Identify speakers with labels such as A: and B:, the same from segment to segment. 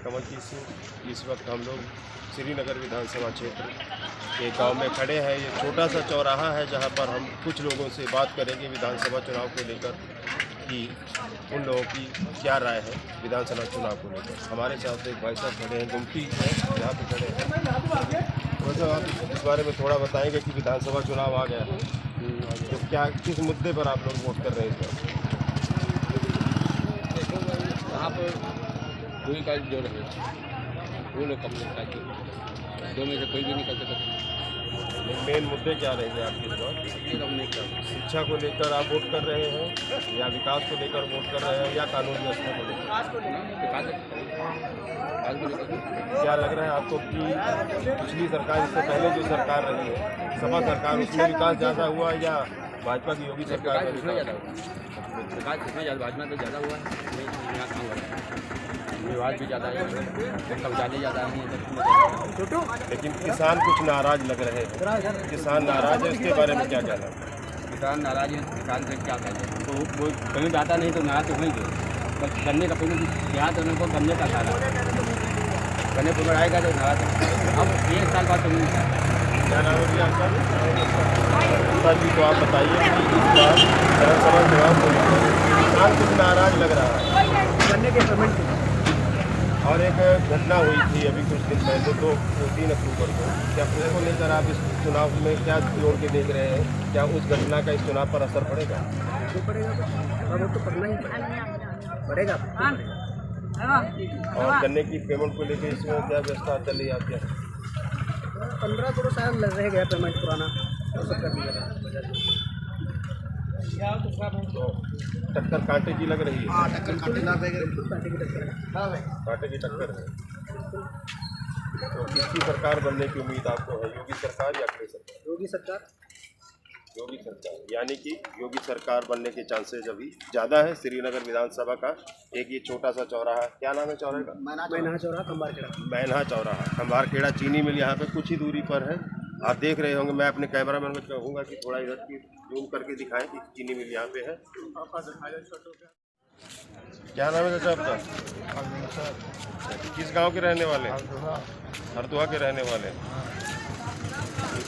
A: कमलजीत सिंह। इस वक्त हम लोग श्रीनगर विधानसभा क्षेत्र के गांव में खड़े हैं। ये छोटा सा चौराहा है जहां पर हम कुछ लोगों से बात करेंगे विधानसभा चुनाव को लेकर कि उन लोगों की क्या राय है विधानसभा चुनाव को लेकर। हमारे साथ एक भाई साहब खड़े हैं, गुमटी है यहाँ पे खड़े हैं। वैसे आप इस बारे में थोड़ा बताएंगे कि विधानसभा चुनाव आ गया है तो क्या किस मुद्दे पर आप लोग वोट कर रहे हैं इस बार?
B: यहाँ पर दो ही का जो रहे वो लोग कम लगता है, दो में से कोई भी निकल सकता।
A: मेन मुद्दे क्या रहेंगे आपके इस बार? शिक्षा को लेकर आप वोट कर रहे हैं या विकास को लेकर वोट कर रहे हैं या कानून व्यवस्था को लेकर? क्या लग रहा है आपको कि पिछली सरकार इससे पहले जो सरकार रही है सपा सरकार उसमें विकास ज़्यादा हुआ या भाजपा की योगी सरकार में
B: ज़्यादा हुआ? विकास इसमें भाजपा तो ज़्यादा हुआ है, यहाँ काम हो रहा है, विवाद भी ज़्यादा है, शौचालय ज़्यादा है।
A: लेकिन किसान कुछ नाराज लग रहे हैं, किसान नाराज है, इसके बारे में क्या कहना है?
B: किसान नाराज है, किसान से क्या कहते हैं तो वो कहीं जाता नहीं तो नाराज तो होंगे। बस गन्ने का पेड़ यहाँ तो उनको गन्ने का सारा गन्ने पेड़ आएगा तो नाराज। अब 1 साल बाद तो नहीं था।
A: क्या नाम है भैया आपका? जी, तो आप बताइए कि इस बार विधानसभा चुनाव को लेकर किसान कुछ नाराज लग रहा है
C: गन्ने के पेमेंट।
A: और एक घटना हुई थी अभी कुछ दिन पहले तो 3 अक्टूबर को, क्या उसको लेकर आप इस चुनाव में क्या जोड़ के देख रहे हैं? क्या उस घटना का इस चुनाव पर असर पड़ेगा?
C: जो पड़ेगा वो तो पड़ना ही पड़ेगा।
A: और गन्ने की पेमेंट को लेकर इसमें क्या व्यवस्था चल रही है आपके?
C: 15 करोड़ शायद लग रह गया पेमेंट पुराना, वो सब कर दिया।
A: तो टक्कर कांटे की लग रही है?
C: हाँ, टक्कर कांटे लग रही है, कांटे की टक्कर है।
A: कांटे की टक्कर है। तो किसकी सरकार बनने की उम्मीद आपको है, योगी सरकार या अखिलेश सरकार?
C: योगी सरकार।
A: योगी सरकार, यानी कि योगी सरकार बनने के चांसेस अभी ज़्यादा है। श्रीनगर विधानसभा का एक ये छोटा सा चौराहा, क्या नाम है चौराहे का?
C: मैना चौराहा, खंबारखेड़ा।
A: मैना चौराहा, खंबारखेड़ा चीनी मिल यहाँ पे कुछ ही दूरी पर है। आप देख रहे होंगे, मैं अपने कैमरामैन को कहूँगा कि थोड़ा इधर की जूम करके दिखाएं कि चीनी मिल यहाँ पे है। क्या नाम है चाचा आपका? किस गांव के रहने वाले? हरदोहा के रहने वाले।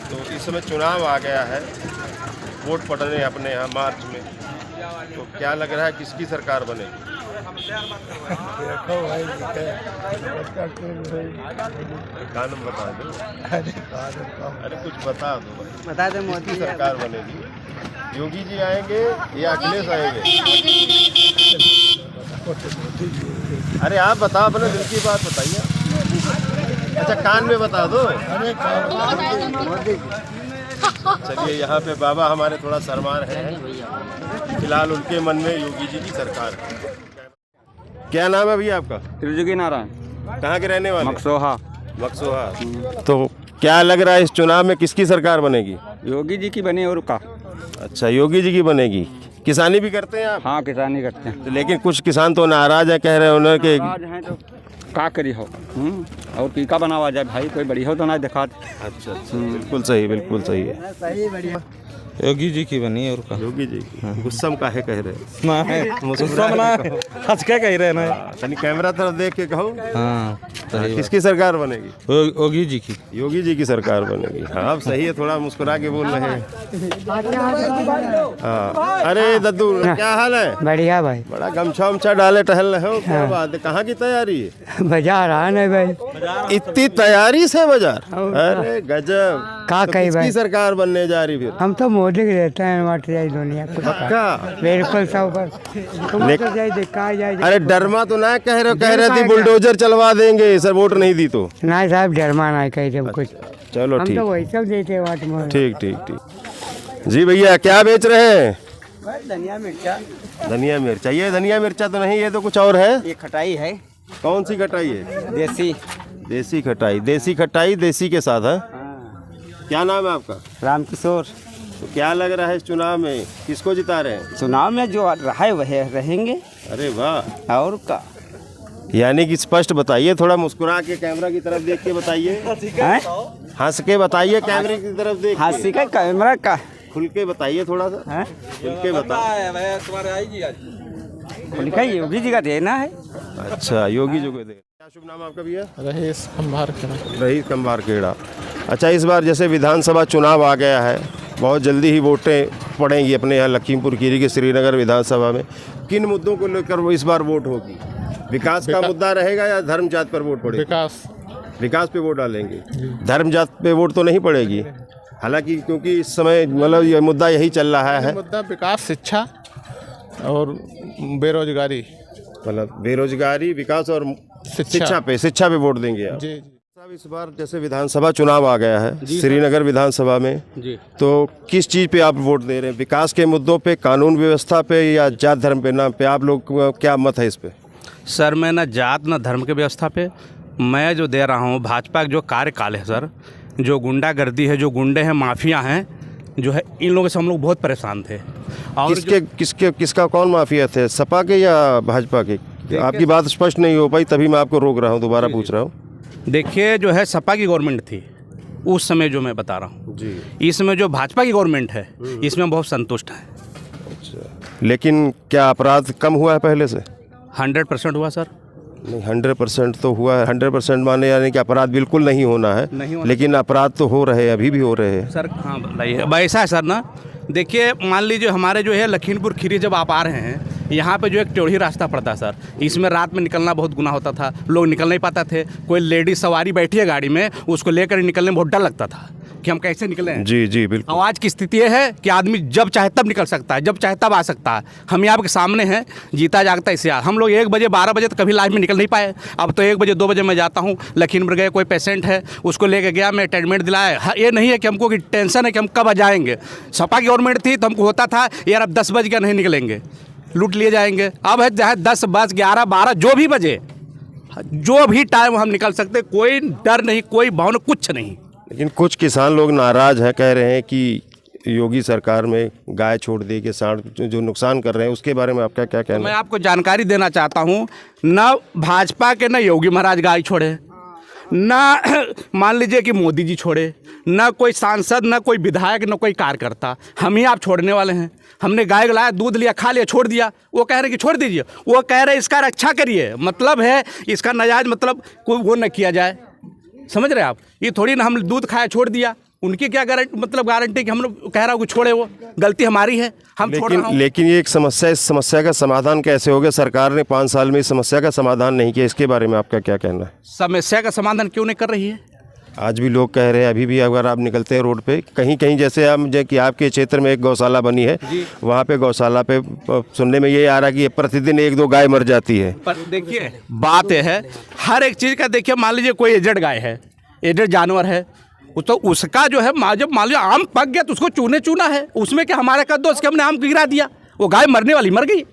A: तो इस समय चुनाव आ गया है, वोट पड़ने अपने यहाँ मार्च में, तो क्या लग रहा है किसकी सरकार बनेगी? कानून बता दो। अरे कुछ बता दो भाई,
C: बता दे।
A: मोदी की सरकार बनेगी, योगी जी आएंगे या अखिलेश आएंगे? अरे आप बताओ, अपने दिल की बात बताइए। अच्छा, कान में बता दो। चलिए, यहाँ पे बाबा हमारे थोड़ा शर्मा रहे हैं, फिलहाल उनके मन में योगी जी की सरकार है। क्या नाम है भैया आपका?
B: त्रिजुगी नारायण।
A: कहाँ के रहने वाले?
B: मकसोहा।
A: मकसोहा। तो क्या लग रहा है इस चुनाव में किसकी सरकार बनेगी?
B: योगी जी की बनी और का।
A: अच्छा, योगी जी की बनेगी। किसानी भी करते हैं आप?
B: हाँ, किसानी करते हैं।
A: तो लेकिन कुछ किसान तो नाराज है, कह रहे हैं उन्हें कि
B: तो का करी हो और टीका बनावा जाए भाई, कोई बड़ी हो तो ना दिखा।
A: अच्छा, बिल्कुल सही, बिल्कुल सही है।
C: सही, बढ़िया।
D: योगी जी की बनी और का।
A: योगी जी की गुस्सा में काहे कह रहे?
D: ना है गुस्सा में ना, हंस के कह रहे ना।
A: तनी कैमरा तरफ देख के कहो।
D: हाँ, सही।
A: किसकी सरकार बनेगी?
D: योगी जी की।
A: योगी जी की सरकार बनेगी। हाँ, अब सही है, थोड़ा मुस्कुरा के बोल रहे हैं। हाँ, अरे दद्दू, क्या हाल है?
E: बढ़िया भाई।
A: बड़ा गमछा उमछा डाले टहल रहे हो, क्या बात है? कहाँ की तैयारी है?
E: बाजार आ नहीं भाई।
A: इतनी तैयारी से बाजार? अरे गजब।
E: का
A: तो
E: कही भाई?
A: किसकी सरकार बनने जा रही फिर?
E: हम तो मोदी के रहते हैं, मट जाए दुनिया कुछ।
A: पक्का?
E: बिल्कुल सब पर तुम तो जाए देखा जाए।
A: अरे डरमा तो ना कह रहे थी बुलडोजर चलवा देंगे सर, वोट नहीं दी तो?
E: ना साहब, डरमा ना कही थे कुछ।
A: चलो
E: हम
A: ठीक,
E: तो वही सब देते वोट में।
A: ठीक ठीक ठीक। जी भैया, क्या बेच रहे हैं?
C: धनिया मिर्चा।
A: धनिया मिर्चा। ये धनिया मिर्चा तो नहीं, ये तो कुछ और है।
C: ये खटाई है।
A: कौन सी खटाई है?
C: देसी।
A: देसी खटाई। देसी खटाई देसी के साथ है। क्या नाम है आपका?
C: रामकिशोर।
A: तो क्या लग रहा है इस चुनाव में किसको जिता रहे हैं?
C: चुनाव में जो रहा वह रहेंगे।
A: अरे वाह,
C: और का
A: यानी कि स्पष्ट बताइए, थोड़ा मुस्कुरा के कैमरा की तरफ देख के बताइए। हंस के बताइए, कैमरे की तरफ देख के।
C: हंसी का कैमरा का
A: खुल के बताइए, थोड़ा सा खुल के बताओ।
C: योगी जी का देना है।
A: अच्छा, योगी जी को दे। क्या शुभ नाम आपका भैया?
F: रहीस खंभार खेड़ा।
A: रहीस खंभार खेड़ा। अच्छा, इस बार जैसे विधानसभा चुनाव आ गया है, बहुत जल्दी ही वोटें पड़ेंगी अपने यहाँ लखीमपुर खीरी के श्रीनगर विधानसभा में। किन मुद्दों को लेकर वो इस बार वोट होगी? विकास का मुद्दा रहेगा या धर्म जात पर वोट पड़ेगा? विकास पे वोट डालेंगे, धर्म जात पे वोट तो नहीं पड़ेगी। हालांकि क्योंकि इस समय मतलब ये मुद्दा यही चल रहा है,
F: मुद्दा विकास, शिक्षा और बेरोजगारी।
A: मतलब बेरोजगारी, विकास और शिक्षा पे वोट देंगे आप?
F: जी।
A: साहब, इस बार जैसे विधानसभा चुनाव आ गया है श्रीनगर विधानसभा में
B: जी।
A: तो किस चीज़ पे आप वोट दे रहे हैं? विकास के मुद्दों पे, कानून व्यवस्था पे या जात धर्म पे नाम पे? आप लोग क्या मत है इस पे?
G: सर, मैं ना जात ना धर्म के व्यवस्था पे मैं जो दे रहा हूँ भाजपा का जो कार्यकाल है सर, जो गुंडागर्दी है, जो गुंडे हैं, माफिया हैं, जो है इन लोगों से हम लोग बहुत परेशान थे। और
A: किसका कौन माफिया थे, सपा के या भाजपा के? आपकी बात स्पष्ट नहीं हो पाई, तभी मैं आपको रोक रहा हूँ, दोबारा पूछ रहा हूँ।
G: देखिए, जो है सपा की गवर्नमेंट थी उस समय, जो मैं बता रहा हूँ जी, इसमें जो भाजपा की गवर्नमेंट है इसमें बहुत संतुष्ट है।
A: अच्छा, लेकिन क्या अपराध कम हुआ है पहले से?
G: 100% हुआ सर।
A: नहीं, 100% तो हुआ है। 100% माने यानी कि अपराध बिल्कुल नहीं होना है,
G: नहीं होना।
A: लेकिन अपराध तो हो रहे हैं, अभी भी हो रहे हैं
G: सर। हाँ बताइए। अब ऐसा है सर ना, देखिए मान लीजिए हमारे जो है लखीमपुर खीरी जब आप आ रहे हैं, यहाँ पे जो एक टेढ़ी रास्ता पड़ता है सर, इसमें रात में निकलना बहुत गुनाह होता था, लोग निकल नहीं पाते थे। कोई लेडीज सवारी बैठी है गाड़ी में, उसको लेकर निकलने में बहुत डर लगता था कि हम कैसे निकलें।
A: जी जी बिल्कुल।
G: आज की स्थिति ये है कि आदमी जब चाहे तब निकल सकता है, जब चाहे तब आ सकता है। हम यहाँ आपके सामने हैं, जीता जागता इसे। हम लोग 1 बजे 12 बजे तो कभी लाइफ में निकल नहीं पाए। अब तो 1 बजे 2 बजे मैं जाता हूँ, लखीमपुर गए, कोई पेशेंट है उसको लेके गया, मैं अटैचमेंट दिलाया। ये नहीं है कि हमको कि टेंशन है कि हम कब आ जाएंगे। सपा की गवर्नमेंट थी तो हमको होता था यार अब 10 बज के नहीं निकलेंगे, लूट लिए जाएंगे। अब है चाहे 10 बज 11 12 जो भी बजे, जो भी टाइम हम निकल सकते, कोई डर नहीं, कोई भावना, कुछ नहीं।
A: लेकिन कुछ किसान लोग नाराज हैं, कह रहे हैं कि योगी सरकार में गाय छोड़ दी के सांड जो नुकसान कर रहे हैं, उसके बारे में आपका क्या कहना है?
G: मैं आपको जानकारी देना चाहता हूँ, न भाजपा के न योगी महाराज गाय छोड़े, न मान लीजिए कि मोदी जी छोड़े, न कोई सांसद, न कोई विधायक, न कोई कार्यकर्ता। हम ही आप छोड़ने वाले हैं। हमने गाय लाया, दूध लिया, खा लिया, छोड़ दिया। वो कह रहे कि छोड़ दीजिए, वो कह रहे इसका रक्षा करिए। मतलब है इसका नाजायज मतलब कोई वो न किया जाए, समझ रहे आप? ये थोड़ी ना हम दूध खाया छोड़ दिया, उनकी क्या गारंटी, मतलब गारंटी कि हम लोग कह रहा हूँ कि छोड़े, वो गलती हमारी है, हम छोड़ रहा हूँ।
A: लेकिन ये एक समस्या, इस समस्या का समाधान कैसे होगा? सरकार ने 5 साल में इस समस्या का समाधान नहीं किया, इसके बारे में आपका क्या कहना है?
G: समस्या का समाधान क्यों नहीं कर रही है?
A: आज भी लोग कह रहे हैं, अभी भी अगर आप निकलते हैं रोड पे, कहीं कहीं जैसे हम कि आपके क्षेत्र में एक गौशाला बनी है, वहाँ पे गौशाला पे सुनने में ये आ रहा है कि प्रतिदिन 1-2 गाय मर जाती है।
G: पर देखिए बात यह है, हर एक चीज़ का देखिए, मान लीजिए कोई एजेड गाय है, एजेड जानवर है, तो उसका जो है जब मान लीजिए आम पक गया तो उसको चूना है, उसमें क्या हमारे का दोस्त के हमने आम गिरा दिया, वो गाय मरने वाली मर गई।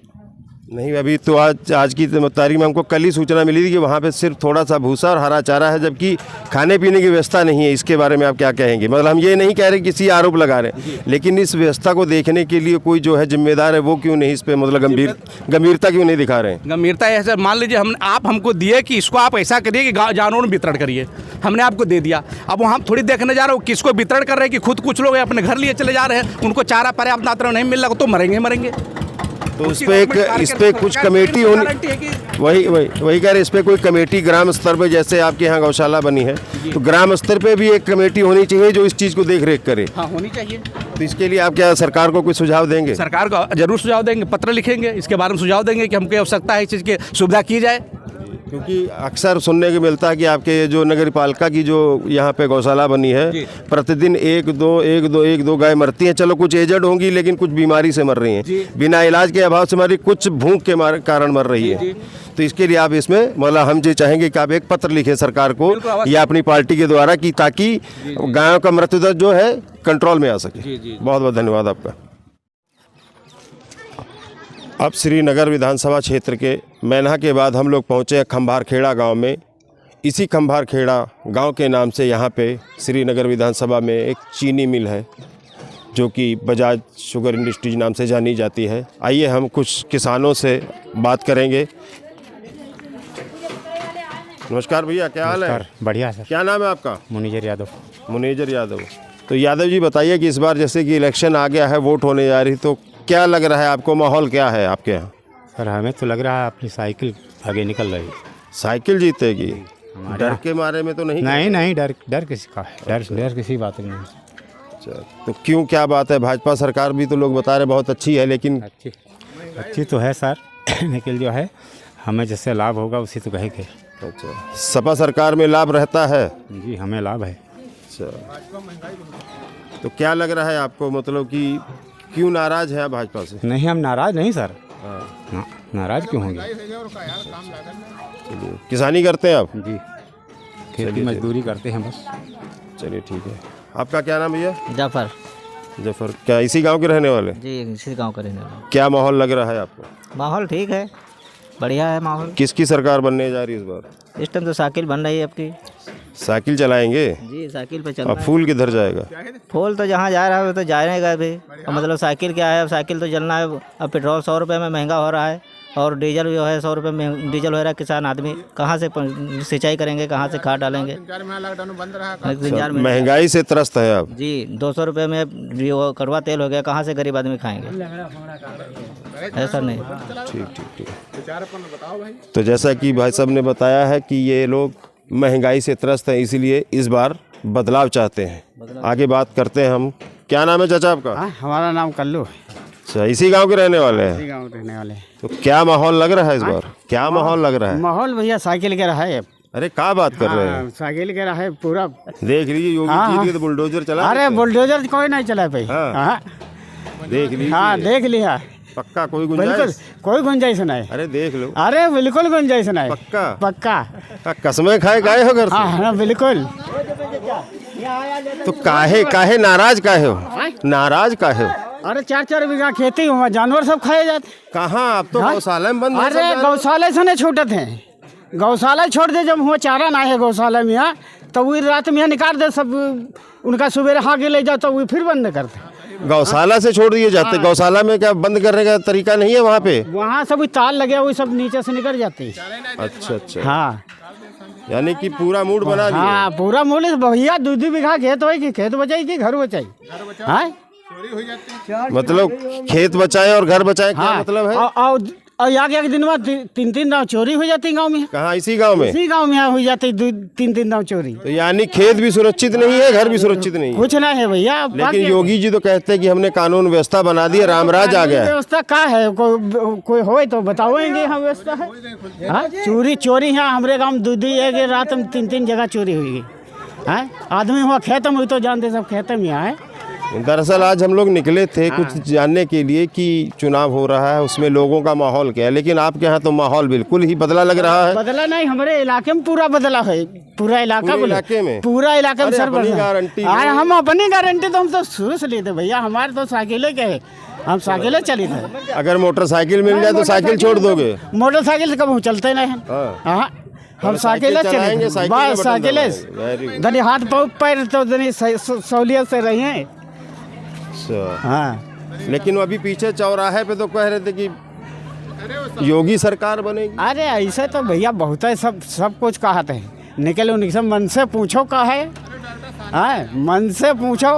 A: नहीं, अभी तो आज की तारीख में हमको कल ही सूचना मिली थी कि वहाँ पे सिर्फ थोड़ा सा भूसा और हरा चारा है, जबकि खाने पीने की व्यवस्था नहीं है। इसके बारे में आप क्या कहेंगे? मतलब हम ये नहीं कह रहे किसी आरोप लगा रहे, लेकिन इस व्यवस्था को देखने के लिए कोई जो है जिम्मेदार है, वो क्यों नहीं इस पर मतलब गंभीरता क्यों नहीं दिखा रहे हैं?
G: गंभीरता ऐसे मान लीजिए आप हमको दिए कि इसको आप ऐसा करिए कि जानवरों में वितरण करिए, हमने आपको दे दिया। अब वो हम थोड़ी देखने जा रहे हो किसको वितरण कर रहे हैं, कि खुद कुछ लोग अपने घर लिए चले जा रहे हैं, उनको चारा पर्याप्त मात्रा में नहीं मिल रहा तो मरेंगे।
A: तो इस पे कुछ कमेटी होनी, वही कह रहे, इस पे कोई कमेटी ग्राम स्तर पे, जैसे आपके यहाँ गौशाला बनी है तो ग्राम स्तर पे भी एक कमेटी होनी चाहिए जो इस चीज़ को देख रेख करे।
G: हाँ, होनी चाहिए।
A: तो इसके लिए आप क्या सरकार को कोई सुझाव देंगे?
G: सरकार को जरूर सुझाव देंगे, पत्र लिखेंगे, इसके बारे में सुझाव देंगे कि हमको आवश्यकता है इस चीज़ की सुविधा की जाए।
A: क्योंकि अक्सर सुनने को मिलता है कि आपके जो नगर पालिका की जो यहाँ पे गौशाला बनी है, प्रतिदिन 1-2 गाय मरती हैं। चलो कुछ एजेड होंगी, लेकिन कुछ बीमारी से मर रही हैं, बिना इलाज के अभाव से मर रही, कुछ भूख के कारण मर रही है। तो इसके लिए आप इसमें मतलब हम जो चाहेंगे कि आप एक पत्र लिखें सरकार को या अपनी पार्टी के द्वारा, कि ताकि गायों का मृत्युदर जो है कंट्रोल में आ सके। बहुत बहुत धन्यवाद आपका। अब श्रीनगर विधानसभा क्षेत्र के मैना के बाद हम लोग पहुँचे हैं खंभार खेड़ा गाँव में। इसी खंभार खेड़ा गांव के नाम से यहाँ पे श्रीनगर विधानसभा में एक चीनी मिल है जो कि बजाज शुगर इंडस्ट्रीज नाम से जानी जाती है। आइए हम कुछ किसानों से बात करेंगे। नमस्कार भैया, क्या हाल है?
H: बढ़िया सर।
A: क्या नाम है आपका?
H: मुनीजर यादव।
A: मुनीजर यादव। तो यादव जी बताइए कि इस बार जैसे कि इलेक्शन आ गया है, वोट होने जा रही, तो क्या लग रहा है आपको, माहौल क्या है आपके यहाँ?
H: सर हमें तो लग रहा है अपनी साइकिल आगे निकल रही है।
A: साइकिल जीतेगी? डर के मारे में तो नहीं?
H: नहीं डर किसी का है, डर किसी बात की नहीं।
A: अच्छा, तो क्यों, क्या बात है? भाजपा सरकार भी तो लोग बता रहे बहुत अच्छी है, लेकिन
H: अच्छी तो है सर लेकिन जो है हमें जिससे लाभ होगा उसी तो कहेंगे।
A: अच्छा, सपा सरकार में लाभ रहता है?
H: जी हमें लाभ है।
A: अच्छा, तो क्या लग रहा है आपको, मतलब कि क्यों नाराज है भाजपा से?
H: नहीं हम नाराज नहीं सर, नाराज क्यों होंगे?
A: चलिए, किसानी करते हैं आप?
H: जी खेती मजदूरी करते हैं बस।
A: चलिए ठीक है। आपका क्या नाम भैया?
I: जाफर।
A: जफर, क्या इसी गांव के रहने वाले?
I: जी इसी गांव का रहने वाला।
A: क्या माहौल लग रहा है आपको?
I: माहौल ठीक है, बढ़िया है माहौल।
A: किसकी सरकार बनने जा रही है इस बार?
I: इस टाइम तो साइकिल बन रही है आपकी।
A: साइकिल चलाएंगे?
I: जी साइकिल पे चल
A: और
I: रहा है।
A: फूल किधर जाएगा?
I: फूल तो जहाँ जा रहा है वो तो जाएगा भी। और मतलब साइकिल क्या है, अब साइकिल तो चलना है। अब पेट्रोल 100 रुपये में महंगा हो रहा है और डीजल जो है 100 रुपये में डीजल हो रहा है। किसान आदमी कहाँ से सिंचाई करेंगे, कहाँ से खाद डालेंगे?
A: महंगाई से त्रस्त है आप?
I: जी 200 रुपये में जो कड़वा तेल हो गया, कहाँ से गरीब आदमी खाएंगे? ऐसा नहीं।
A: ठीक। तो जैसा कि भाई साहब ने बताया है कि ये लोग महंगाई से त्रस्त हैं, इसीलिए इस बार बदलाव चाहते हैं। आगे बात करते हैं हम। क्या नाम है चाचा आपका?
E: हमारा नाम कल्लू है।
A: अच्छा, इसी गांव के रहने वाले हैं?
E: गाँव रहने वाले।
A: तो क्या माहौल लग रहा है इस बार? क्या माहौल लग रहा है?
E: माहौल भैया साइकिल के रहा है।
A: अरे क्या बात कर रहे हैं?
E: साइकिल के रहा है पूरा।
A: देख लीजिए योगी जी के तो बुलडोजर चला।
E: अरे बुलडोजर कोई नहीं चला भाई।
A: देख लीजिए।
E: हाँ देख लिया।
A: पक्का कोई
E: बिल्कुल
A: गुंजाइश?
E: कोई गुंजाइश नहीं।
A: अरे देख लो।
E: अरे बिल्कुल गुंजाइश नहीं।
A: पक्का?
E: पक्का।
A: कसमें खाए गए हो घर से?
E: हाँ बिल्कुल।
A: तो काहे नाराज काहे हो? नाराज काहे हो?
E: अरे 4-4 बीघा खेती हुआ, जानवर सब खाए जाते।
A: कहाँ? अब तो गौशाला में बंद है सब
E: अरे
A: जानवर।
E: गौशाला से नहीं छूटे थे। गौशाला छोड़ दे, जब हुआ चारा ना है गौशाला में यहाँ, तो वही रात में निकाल दे सब। उनका सुबह हाके ले जाओ तो वही फिर बंद करते।
A: गौशाला से छोड़ दिए जाते? गौशाला में क्या बंद करने का तरीका नहीं है वहाँ पे?
E: वहाँ सब ताल लगे, वही सब नीचे से निकल जाते।
A: अच्छा।
E: हाँ
A: यानी कि पूरा मूड बना दिया।
E: हाँ पूरा मूल भैया 2 बीघा खेत हो, कि खेत बचाई कि घर बचाई? हाँ
A: मतलब खेत बचाए और घर बचाए, क्या मतलब है?
E: और आगे एक दिन में 3 नाव चोरी हो जाती गांव में।
A: कहाँ? इसी गांव में?
E: इसी गांव में हो जाती 2-3 नाव चोरी।
A: तो यानी खेत भी सुरक्षित नहीं है, घर भी सुरक्षित नहीं है?
E: कुछ नहीं है भैया।
A: लेकिन योगी जी तो कहते हैं कि हमने कानून व्यवस्था बना दी, रामराज आ गया।
E: व्यवस्था क्या है? कोई हो तो बताओगे हम व्यवस्था है। हाँ चोरी है हमारे गाँव में 2 एक रात में 3 जगह चोरी हुई है। आदमी हुआ खेत में, तो जानते सब खेत में है।
A: दरअसल आज हम लोग निकले थे कुछ जानने के लिए कि चुनाव हो रहा है, उसमें लोगों का माहौल क्या है, लेकिन आपके यहाँ तो माहौल बिल्कुल ही बदला लग रहा है।
E: बदला नहीं, हमारे इलाके में पूरा बदला है। पूरा इलाका
A: इलाके में?
E: पूरा इलाके में सर
A: गारंटी?
E: हम अपनी गारंटी तो हम तो शुरू से लेते भैया। हमारे तो साइकिलें के है, हम साइकिलें चली थे।
A: अगर मोटरसाइकिल मिल जाए तो साइकिल छोड़ दोगे?
E: मोटरसाइकिल से कब चलते नहीं हम। हम साइकिलें चलेंगे, साइकिलें धनी हाथ पैर तो सहूलियत से रही है। हाँ
A: लेकिन अभी पीछे चौराहे पे तो कह रहे थे कि योगी सरकार बनेगी।
E: अरे ऐसे तो भैया बहुत है, सब कुछ कहते हैं। निकले उनसे मन से पूछो का है। मन से पूछो।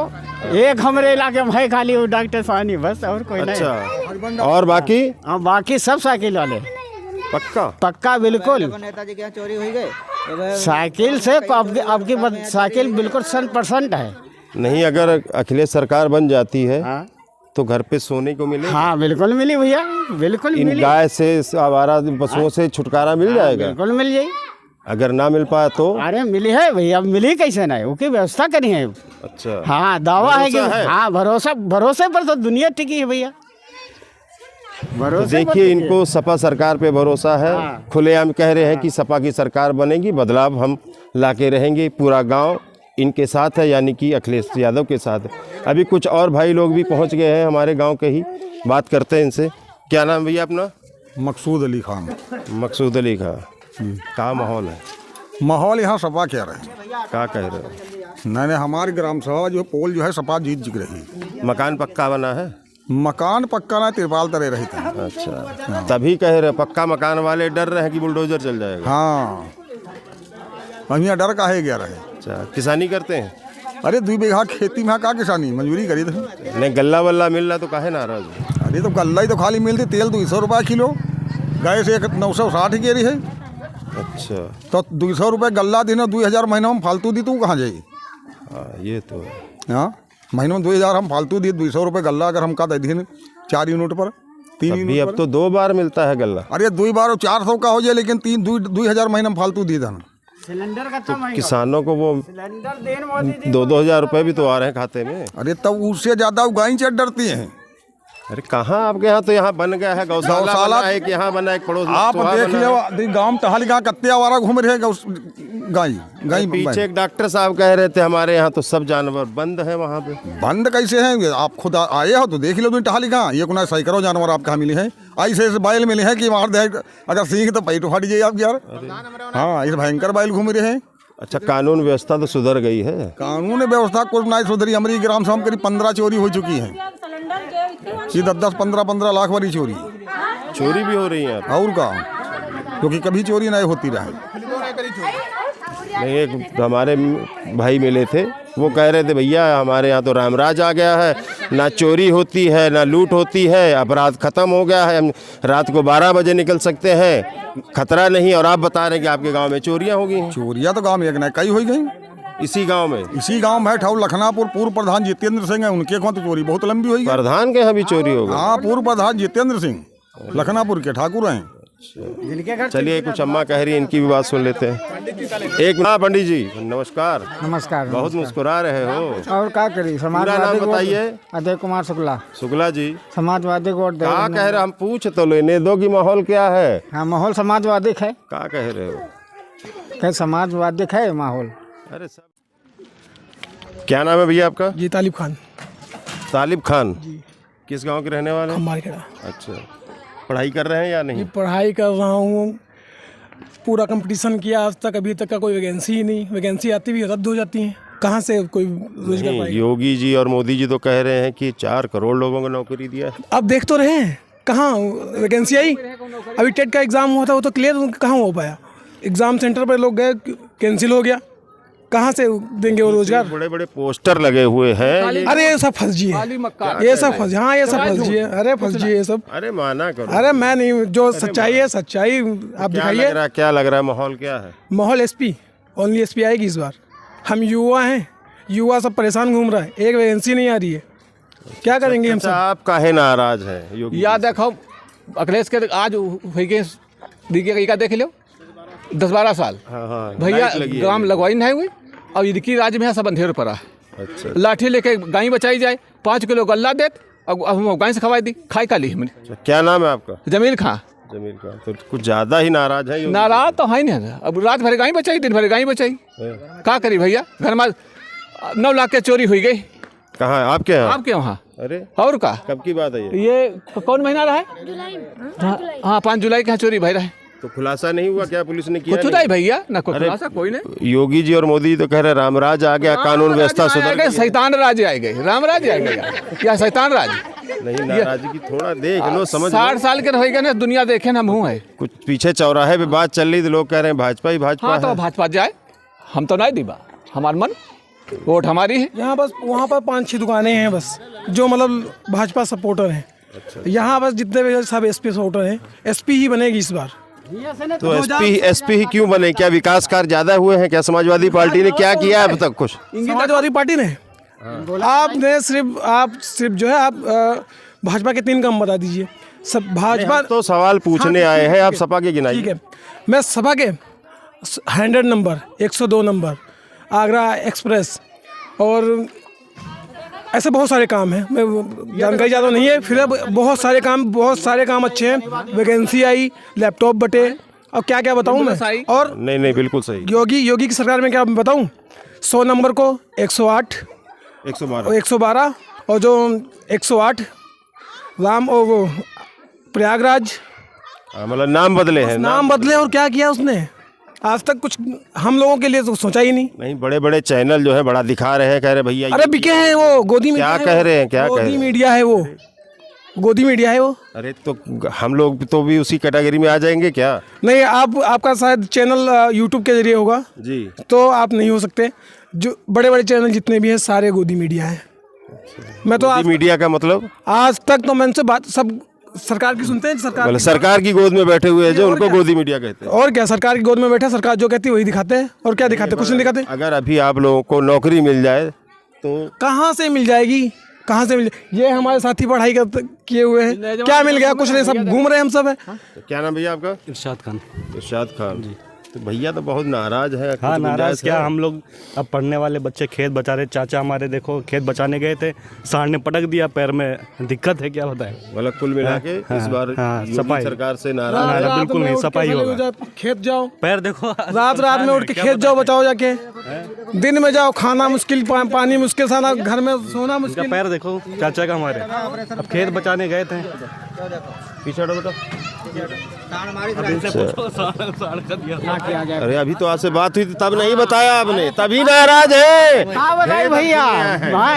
E: एक हमारे इलाके में है खाली वो डॉक्टर सानी, बस और कोई नहीं।
A: अच्छा, और बाकी
E: सब साइकिल वाले। पक्का बिल्कुल।
I: नेताजी के यहाँ चोरी हुई गए
E: साइकिल से आपकी साइकिल बिल्कुल 100% है।
A: नहीं, अगर अखिलेश सरकार बन जाती है तो घर पे सोने को मिलेगा?
E: हाँ बिल्कुल मिली भैया, बिल्कुल
A: इन
E: मिली।
A: गाय से, आवारा पशुओं से छुटकारा मिल जाएगा?
E: बिल्कुल मिल जाए।
A: अगर ना मिल पाया तो?
E: अरे मिली है भैया, मिली कैसे नहीं, उसकी व्यवस्था करी है।
A: अच्छा।
E: हाँ दावा है कि हाँ भरोसे पर तो दुनिया टिकी है भैया।
A: तो देखिए, इनको सपा सरकार पे भरोसा है। खुलेआम कह रहे हैं कि सपा की सरकार बनेगी, बदलाव हम लाके रहेंगे। पूरा गांव इनके साथ है, यानी कि अखिलेश यादव के साथ है। अभी कुछ और भाई लोग भी पहुंच गए हैं हमारे गांव के ही, बात करते हैं इनसे। क्या नाम भैया अपना?
J: मकसूद अली खान।
A: मकसूद अली खान, क्या माहौल है?
J: माहौल यहाँ सपा कह रहे हैं।
A: क्या कह रहे हो?
J: नहीं, हमारी ग्राम सभा जो पोल जो है सपा जीत रही।
A: मकान पक्का बना है?
J: मकान पक्का ना, तिरपाल तरे रही था।
A: अच्छा, तभी कह रहे पक्का मकान वाले डर रहे हैं कि बुलडोजर चल जाएगा।
J: हाँ, हम यहाँ डर काहे गया रहे।
A: अच्छा, किसानी करते हैं?
J: अरे 2 बीघा खेती में का किसानी, मजदूरी करी थे।
A: नहीं, गल्ला वल्ला मिल रहा तो काहे नाराज?
J: अरे तो गल्ला ही तो खाली मिलती, तेल 200 रुपये किलो, गैस 960 की रही है।
A: अच्छा,
J: तो 200 रुपये गल्ला देना 2000 महीना में फालतू दी तो कहाँ जाएगी?
A: हाँ ये तो है।
J: हाँ, महीने में 2000 हम फालतू दिए, 200 रुपये गल्ला अगर हम का दे दिए 4 यूनिट पर 3
A: अभी
J: यूनिट
A: अब
J: पर।
A: तो 2 बार मिलता है गल्ला।
J: अरे 2 बार 400 का हो जाए, लेकिन 2000 महीने में फालतू दिए देना।
E: सिलेंडर का
A: तो किसानों को वो
E: सिलेंडर देन मोदी
A: 2-2 हज़ार रुपये भी तो आ रहे हैं खाते में।
J: अरे तब उससे ज़्यादा गाय चढ़ डरती हैं।
A: अरे कहाँ आपके यहाँ तो यहाँ बन गया है गौशाला बना है, एक यहाँ बना है, एक पड़ोस में
J: आप
A: सोहा
J: देख
A: बना है।
J: लो गाँव टहल गाँव कत्ते आवारा घूम रहे गाय
A: पीछे एक डॉक्टर साहब कह रहे थे हमारे यहाँ तो सब जानवर बंद है वहाँ पे।
J: बंद कैसे हैं? आप खुद आए हो तो देख लो तुम टहली कहाँ, ये कुना सैकड़ों जानवर आपके यहाँ मिले हैं। ऐसे ऐसे बैल मिले हैं कि मार दे अगर सीख तो पैट फाट जाइए आप यार। हाँ, इस भयंकर बैल घूम रहे हैं।
A: अच्छा, कानून व्यवस्था तो सुधर गई है।
J: कानून व्यवस्था कुछ नहीं सुधरी। हमारी ग्राम सभा में करीब 15 चोरी हो चुकी है। ये 10-15 लाख वाली चोरी
A: भी हो रही है
J: और का, क्योंकि कभी चोरी नहीं होती रहे।
A: नहीं, एक हमारे भाई मिले थे, वो कह रहे थे भैया हमारे यहाँ तो रामराज आ गया है, ना चोरी होती है ना लूट होती है, अपराध खत्म हो गया है, हम रात को 12 बजे निकल सकते हैं, खतरा नहीं। और आप बता रहे हैं कि आपके गांव में चोरियां हो गई हैं।
J: चोरियां तो गांव में एक नहीं कई हो गई।
A: इसी गांव में
J: है ठाउर लखनापुर पूर्व प्रधान जितेंद्र सिंह है, उनके वहाँ तो चोरी बहुत लंबी हुई।
A: प्रधान के यहाँ भी चोरी हो गई?
J: हाँ, पूर्व प्रधान जितेंद्र सिंह लखनापुर के ठाकुर हैं।
A: चलिए कुछ अम्मा कह रही है, इनकी भी बात सुन लेते हैं। एक मिनट पंडित जी, नमस्कार।
E: नमस्कार।
A: बहुत मुस्कुरा रहे हो,
E: और क्या करी?
A: पूरा नाम बताइए।
E: अजय कुमार शुक्ला।
A: शुक्ला जी,
E: समाजवादी को वोट दे।
A: क्या कह रहे? हम पूछ तो लेने दो कि माहौल क्या है।
E: हाँ, माहौल समाजवादी है।
A: क्या कह रहे हो?
E: क्या समाजवादी है माहौल?
A: अरे सब। क्या नाम है भैया आपका?
F: जी तालिब खान।
A: तालिब खान, किस गांव के रहने वाले हैं?
F: हमारे।
A: अच्छा, पढ़ाई कर रहे हैं या नहीं?
F: पढ़ाई कर रहा हूँ, पूरा कंपटीशन किया आज तक, अभी तक का कोई वैकेंसी ही नहीं। वैकेंसी आती भी रद्द हो जाती है, कहाँ से कोई रोजगार पाएगा?
A: योगी जी और मोदी जी तो कह रहे हैं कि 4 करोड़ लोगों को नौकरी दिया है।
F: अब देख तो रहे हैं, कहाँ वैकेंसी आई? अभी टेट का एग्ज़ाम हुआ था, वो तो क्लियर कहाँ हो पाया? एग्ज़ाम सेंटर पर लोग गए, कैंसिल हो गया, कहाँ से देंगे वो रोजगार?
A: बड़े बड़े पोस्टर लगे हुए हैं।
F: अरे ये सब फर्जी है, ये सब फर्जी। हाँ, ये सब फर्जी है। अरे फर्जी है ये सब।
A: अरे माना करो।
F: अरे मैं नहीं, जो सच्चाई है सच्चाई आप दिखाइए।
A: क्या लग रहा है माहौल क्या है?
F: माहौल एसपी, ओनली एसपी आएगी इस बार। हम युवा हैं, युवा सब परेशान घूम रहा है, एक वैकेंसी नहीं आ रही है, क्या करेंगे हम सब?
A: आप काहे नाराज हैं योगी?
B: या देखो अखिलेश के आज हुई के का देख लो 10-12 साल।
A: हाँ,
B: भैया ग्राम लगवाई नहीं हुई, अब इनकी राज्य में सब अंधेर पड़ा है।
A: अच्छा,
B: लाठी लेके गाय बचाई जाए, 5 किलो गल्ला देत, अब हम गाय से खवाई दी, खाई का ली हमने।
A: क्या नाम है आपका?
B: जमील खां।
A: जमील खां, तो कुछ ज्यादा ही नाराज है।
B: नाराज तो है नहीं, अब रात भर गाय बचाई, दिन भर गाय बचाई, क्या करी भैया? घर में 9 लाख के चोरी हुई गई।
A: कहाँ है आपके यहाँ?
B: आपके वहाँ।
A: अरे
B: और का
A: कब की बात है
B: ये कौन महीना रहा है? जुलाई। हाँ, 5 जुलाई का चोरी भाई रहा है।
A: तो खुलासा नहीं हुआ क्या? पुलिस ने किया?
B: कुछ नहीं भैया, ना कोई खुलासा, कोई नहीं।
A: योगी जी और मोदी जी तो कह रहे रामराज आ गया, कानून व्यवस्था सुधर गई।
B: शैतान राज आ गए, रामराज आ गया क्या शैतान राज?
A: नहीं, नाराजगी की थोड़ा देख लो, समझ
B: 60 साल के रहेगा ना, दुनिया देखे ना मुँह है।
A: कुछ पीछे चौराहे पे बात चल रही थी, लोग कह रहे हैं भाजपा ही भाजपा
B: हाँ, तो भाजपा जाए, हम तो नहीं दीबा, हमार मन वोट हमारी है।
F: यहाँ बस वहाँ पर 5-6 दुकानें हैं बस, जो मतलब भाजपा सपोर्टर हैं। यहाँ बस जितने भी सब एसपी सपोर्टर हैं, एसपी ही बनेगी इस बार।
A: तो एसपी ही क्यों बने? क्या विकास कार्य ज्यादा हुए हैं? क्या समाजवादी पार्टी ने क्या किया है अब तक? कुछ
F: समाजवादी पार्टी ने आपने सिर्फ जो है आप भाजपा के 3 काम बता दीजिए। सब भाजपा
A: तो सवाल पूछने आए हैं, आप सपा के गिनाइए।
F: ठीक है, मैं सपा के 100 नंबर, 102 नंबर, आगरा एक्सप्रेस और ऐसे बहुत सारे काम हैं, मैं जानकारी ज़्यादा नहीं है, फिर अब बहुत सारे काम अच्छे हैं। वैकेंसी आई, लैपटॉप बटे, और क्या क्या बताऊं मैं? और
A: नहीं बिल्कुल सही।
F: योगी की सरकार में क्या बताऊं? 100 नंबर को 108, 112 और जो 108 राम और वो प्रयागराज,
A: मतलब नाम बदले हैं।
F: नाम बदले, और क्या किया उसने? आज तक कुछ हम लोगों के लिए तो सोचा ही नहीं।
A: बड़े बड़े चैनल जो है बड़ा दिखा रहे हैं, कह रहे भैया
F: अरे बिके हैं वो, गोदी मीडिया।
A: क्या कह रहे हैं? क्या
F: गोदी मीडिया है वो, गोदी मीडिया है वो।
A: अरे तो हम लोग तो भी उसी कैटेगरी में आ जाएंगे क्या?
F: नहीं, आपका शायद चैनल यूट्यूब के जरिए होगा
A: जी,
F: तो आप नहीं हो सकते। जो बड़े बड़े चैनल जितने भी हैं सारे गोदी मीडिया है। मैं तो
A: मीडिया का मतलब
F: आज तक तो मैं उनसे बात सब सरकार की सुनते हैं, सरकार
A: सरकार की गोद में बैठे हुए हैं जो उनको गोदी मीडिया कहते हैं।
F: और क्या, सरकार की गोद में बैठे, सरकार जो कहती है वही दिखाते हैं। और क्या दिखाते हैं? कुछ नहीं दिखाते।
A: अगर अभी आप लोगों को नौकरी मिल जाए तो
F: कहाँ से मिल जाएगी, कहाँ से मिल? ये हमारे साथी पढ़ाई किए हुए हैं, क्या मिल गया? कुछ नहीं, सब घूम रहे हैं हम सब है।
A: क्या नाम भैया आपका?
D: इरशाद खान।
A: इरशाद खान जी। तो भैया तो बहुत नाराज है।
K: हाँ, नाराज क्या, हम लोग अब पढ़ने वाले बच्चे खेत बचा रहे। चाचा हमारे देखो खेत बचाने गए थे, सांड ने पटक दिया पैर में, दिक्कत है, क्या बताएं।
A: मतलब कुल मिला के इस बार
K: सफाई
A: सरकार से नाराज है।
K: बिल्कुल नहीं, सफाई होगा।
F: खेत जाओ,
K: पैर देखो,
F: रात में उठ के खेत जाओ, बचाओ जाके। दिन में जाओ, खाना मुश्किल, पानी मुश्किल, साना घर में सोना मुश्किल।
K: पैर देखो चाचा का हमारे, अब खेत बचाने गए थे।
A: पीछे बेटा। अरे अभी तो आपसे बात हुई थी तब नहीं बताया आपने, तभी नाराज है।
E: क्या बताई भैया?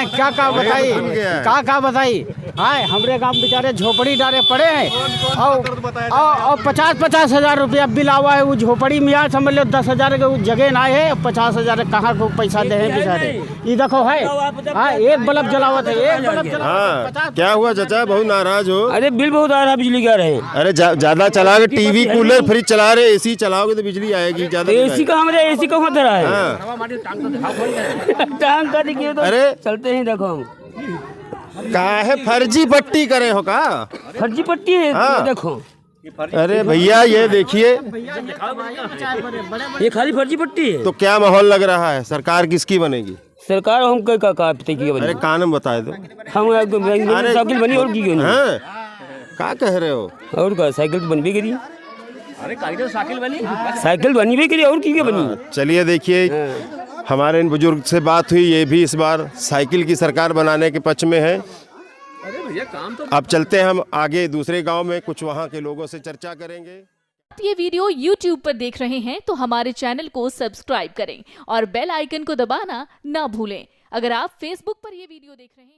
E: क्या बताई? हाँ, हमारे गांव बेचारे झोपड़ी डाले पड़े हैं और 50-50 हजार रुपया बिल आवा है। वो झोपड़ी में यार समझ लो 10 हजार के जगह ना है, 50 हजार कहाँ को पैसा दे हैं बेचारे। ये देखो है, हाँ, एक बल्ब जलावत है, एक बल्ब जलावत।
A: हाँ, क्या हुआ चाचा, बहुत नाराज हो?
B: अरे बिल बहुत आ रहा है, बिजली का रहे।
A: अरे ज्यादा चला के टीवी कूलर फ्रिज चला रहे, एसी चलाओगे तो बिजली आएगी ज्यादा।
B: एसी का हमारे एसी का होता रहा है। टांग का देखिए तो
A: अरे
B: चलते ही देखो हम
A: कहा है फर्जी पट्टी करे हो का?
B: फर्जी पट्टी है।
A: हाँ।
B: देखो
A: अरे भैया ये देखिए,
B: ये खाली फर्जी पट्टी है।
A: तो क्या माहौल लग रहा है? सरकार किसकी बनेगी?
B: सरकार हम की
A: अरे का नाम बताए दो।
B: हम साइकिल बनी और की क्यों नहीं?
A: क्या कह रहे हो?
B: और का साइकिल तो बन भी करी। अरे साइकिल बनी भी करी और की क्या बनी?
A: चलिए देखिए, हमारे इन बुजुर्ग से बात हुई, ये भी इस बार साइकिल की सरकार बनाने के पक्ष में है। अब चलते हैं हम आगे दूसरे गांव में, कुछ वहां के लोगों से चर्चा करेंगे।
L: ये वीडियो YouTube पर देख रहे हैं तो हमारे चैनल को सब्सक्राइब करें और बेल आइकन को दबाना ना भूलें। अगर आप Facebook पर ये वीडियो देख रहे हैं